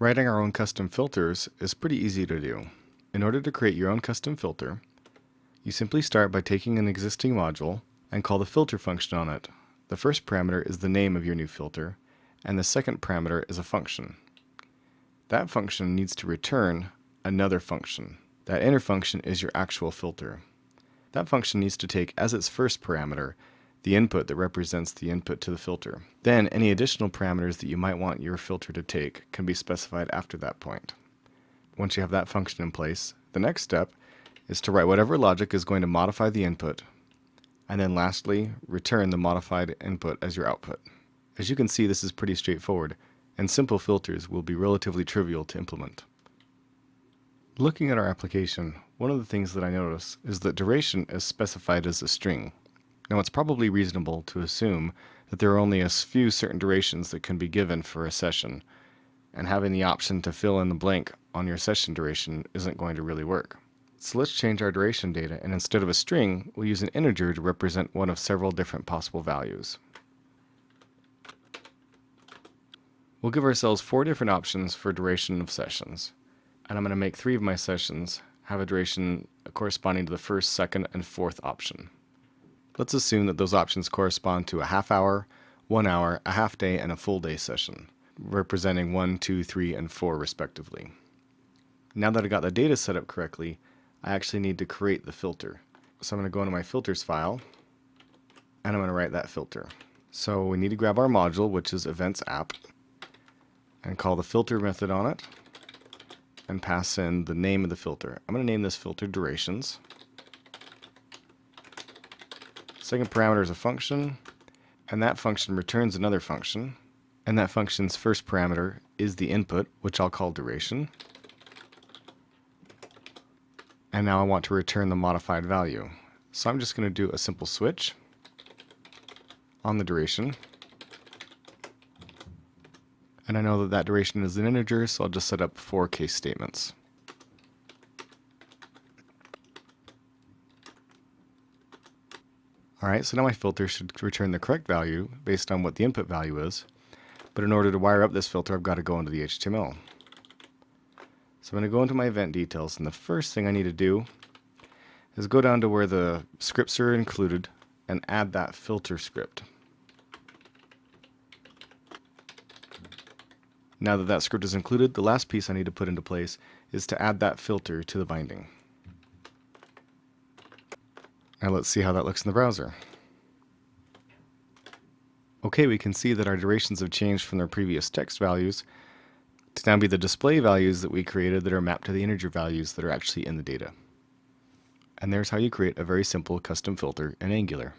Writing our own custom filters is pretty easy to do. In order to create your own custom filter, you simply start by taking an existing module and call the filter function on it. The first parameter is the name of your new filter, and the second parameter is a function. That function needs to return another function. That inner function is your actual filter. That function needs to take as its first parameter the input that represents the input to the filter. Then any additional parameters that you might want your filter to take can be specified after that point. Once you have that function in place, the next step is to write whatever logic is going to modify the input, and then lastly, return the modified input as your output. As you can see, this is pretty straightforward, and simple filters will be relatively trivial to implement. Looking at our application, one of the things that I notice is that duration is specified as a string. Now, it's probably reasonable to assume that there are only a few certain durations that can be given for a session, and having the option to fill in the blank on your session duration isn't going to really work. So let's change our duration data, and instead of a string, we'll use an integer to represent one of several different possible values. We'll give ourselves 4 different options for duration of sessions, and I'm going to make 3 of my sessions have a duration corresponding to the first, second, and fourth option. Let's assume that those options correspond to a half hour, 1 hour, a half day, and a full day session, representing 1, 2, 3, and 4 respectively. Now that I got the data set up correctly, I actually need to create the filter. So I'm going to go into my filters file, and I'm going to write that filter. So we need to grab our module, which is events app, and call the filter method on it, and pass in the name of the filter. I'm going to name this filter durations. Second parameter is a function, and that function returns another function, and that function's first parameter is the input, which I'll call duration. And now I want to return the modified value. So I'm just going to do a simple switch on the duration. And I know that that duration is an integer, so I'll just set up 4 case statements. Alright, so now my filter should return the correct value based on what the input value is. But in order to wire up this filter, I've got to go into the HTML. So I'm going to go into my event details, and the first thing I need to do is go down to where the scripts are included and add that filter script. Now that that script is included, the last piece I need to put into place is to add that filter to the binding. Now let's see how that looks in the browser. Okay, we can see that our durations have changed from their previous text values to now be the display values that we created that are mapped to the integer values that are actually in the data. And there's how you create a very simple custom filter in Angular.